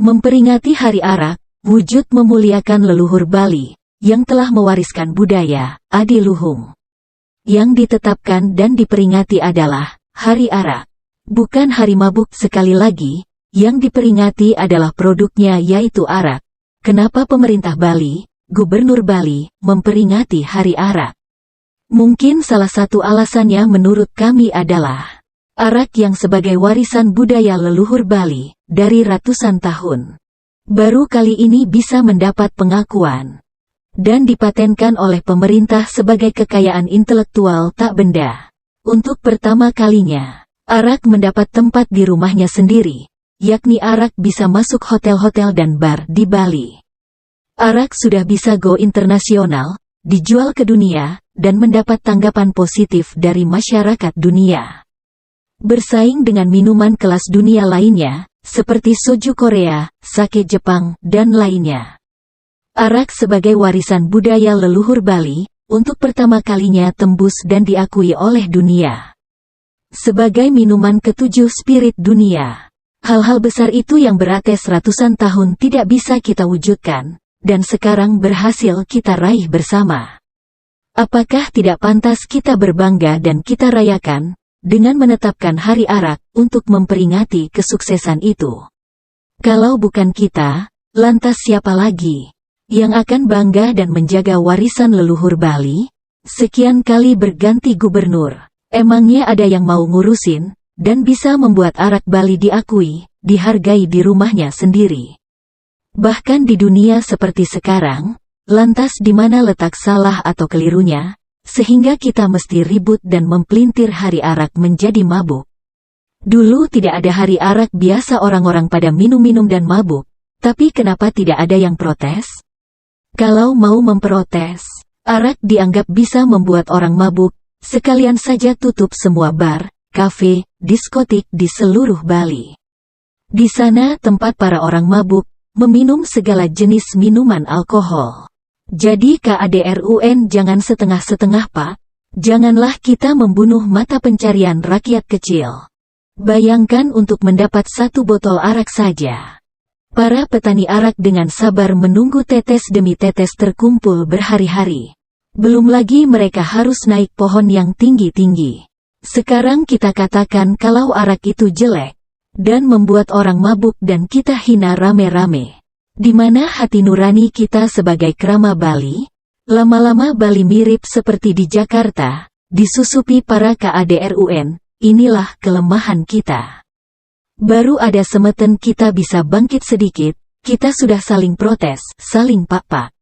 Memperingati Hari Arak, wujud memuliakan leluhur Bali, yang telah mewariskan budaya, adiluhung. Yang ditetapkan dan diperingati adalah Hari Arak. Bukan hari mabuk. Sekali lagi, yang diperingati adalah produknya yaitu arak. Kenapa pemerintah Bali, Gubernur Bali, memperingati Hari Arak? Mungkin salah satu alasannya menurut kami adalah arak yang sebagai warisan budaya leluhur Bali dari ratusan tahun baru kali ini bisa mendapat pengakuan dan dipatenkan oleh pemerintah sebagai kekayaan intelektual tak benda. Untuk pertama kalinya, arak mendapat tempat di rumahnya sendiri, yakni arak bisa masuk hotel-hotel dan bar di Bali. Arak sudah bisa go internasional, dijual ke dunia, dan mendapat tanggapan positif dari masyarakat dunia. Bersaing dengan minuman kelas dunia lainnya, seperti soju Korea, sake Jepang, dan lainnya. Arak sebagai warisan budaya leluhur Bali, untuk pertama kalinya tembus dan diakui oleh dunia. Sebagai minuman ketujuh spirit dunia. Hal-hal besar itu yang berates ratusan tahun tidak bisa kita wujudkan, dan sekarang berhasil kita raih bersama. Apakah tidak pantas kita berbangga dan kita rayakan, dengan menetapkan Hari Arak, untuk memperingati kesuksesan itu? Kalau bukan kita, lantas siapa lagi yang akan bangga dan menjaga warisan leluhur Bali? Sekian kali berganti gubernur, emangnya ada yang mau ngurusin, dan bisa membuat arak Bali diakui, dihargai di rumahnya sendiri? Bahkan di dunia seperti sekarang, lantas di mana letak salah atau kelirunya, sehingga kita mesti ribut dan mempelintir Hari Arak menjadi mabuk? Dulu tidak ada Hari Arak biasa orang-orang pada minum-minum dan mabuk, tapi kenapa tidak ada yang protes? Kalau mau memprotes, arak dianggap bisa membuat orang mabuk, sekalian saja tutup semua bar, kafe, diskotik di seluruh Bali. Di sana tempat para orang mabuk, meminum segala jenis minuman alkohol. Jadi KADRUN jangan setengah-setengah Pak, janganlah kita membunuh mata pencarian rakyat kecil. Bayangkan untuk mendapat satu botol arak saja. Para petani arak dengan sabar menunggu tetes demi tetes terkumpul berhari-hari. Belum lagi mereka harus naik pohon yang tinggi-tinggi. Sekarang kita katakan kalau arak itu jelek, dan membuat orang mabuk dan kita hina rame-rame. Di mana hati nurani kita sebagai krama Bali? Lama-lama Bali mirip seperti di Jakarta, disusupi para KADRUN, inilah kelemahan kita. Baru ada semeten kita bisa bangkit sedikit, kita sudah saling protes, saling pak-pak.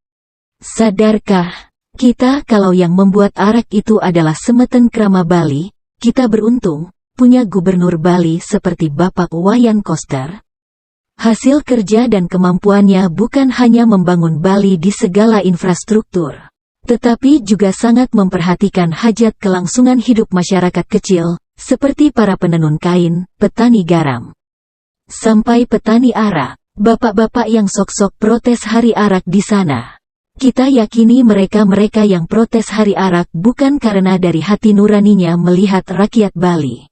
Sadarkah kita kalau yang membuat arak itu adalah semeten krama Bali? Kita beruntung, punya gubernur Bali seperti Bapak Wayan Koster. Hasil kerja dan kemampuannya bukan hanya membangun Bali di segala infrastruktur, tetapi juga sangat memperhatikan hajat kelangsungan hidup masyarakat kecil, seperti para penenun kain, petani garam, sampai petani arak. Bapak-bapak yang sok-sok protes Hari Arak di sana, kita yakini mereka-mereka yang protes Hari Arak bukan karena dari hati nuraninya melihat rakyat Bali.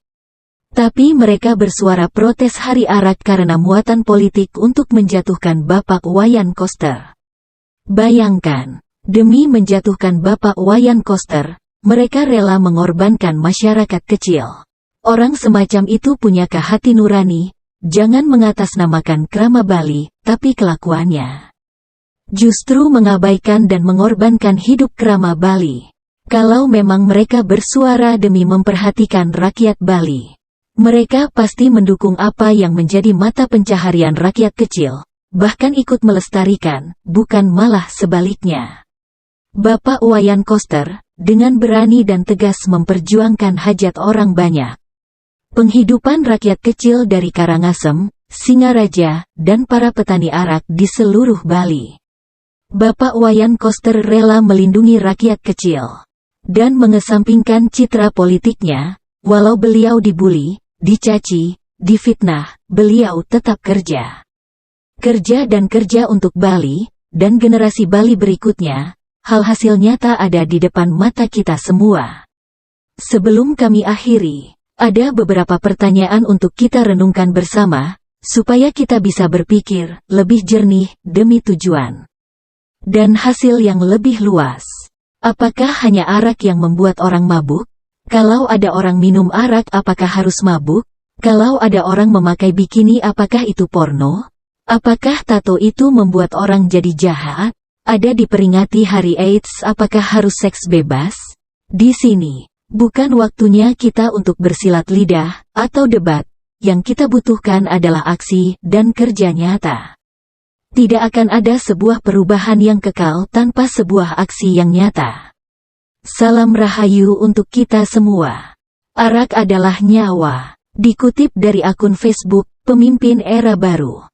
Tapi mereka bersuara protes Hari Arak karena muatan politik untuk menjatuhkan Bapak Wayan Koster. Bayangkan, demi menjatuhkan Bapak Wayan Koster, mereka rela mengorbankan masyarakat kecil. Orang semacam itu punyakah hati nurani? Jangan mengatasnamakan krama Bali, tapi kelakuannya justru mengabaikan dan mengorbankan hidup krama Bali. Kalau memang mereka bersuara demi memperhatikan rakyat Bali, mereka pasti mendukung apa yang menjadi mata pencaharian rakyat kecil, bahkan ikut melestarikan, bukan malah sebaliknya. Bapak Wayan Koster, dengan berani dan tegas memperjuangkan hajat orang banyak, penghidupan rakyat kecil dari Karangasem, Singaraja, dan para petani arak di seluruh Bali. Bapak Wayan Koster rela melindungi rakyat kecil, dan mengesampingkan citra politiknya, walau beliau dibuli, dicaci, difitnah, beliau tetap kerja. Kerja dan kerja untuk Bali, dan generasi Bali berikutnya, hal hasil nyata ada di depan mata kita semua. Sebelum kami akhiri, ada beberapa pertanyaan untuk kita renungkan bersama, supaya kita bisa berpikir lebih jernih demi tujuan dan hasil yang lebih luas. Apakah hanya arak yang membuat orang mabuk? Kalau ada orang minum arak, apakah harus mabuk? Kalau ada orang memakai bikini, apakah itu porno? Apakah tato itu membuat orang jadi jahat? Ada diperingati Hari AIDS, apakah harus seks bebas? Di sini, bukan waktunya kita untuk bersilat lidah atau debat. Yang kita butuhkan adalah aksi dan kerja nyata. Tidak akan ada sebuah perubahan yang kekal tanpa sebuah aksi yang nyata. Salam rahayu untuk kita semua. Arak adalah nyawa. Dikutip dari akun Facebook Pemimpin Era Baru.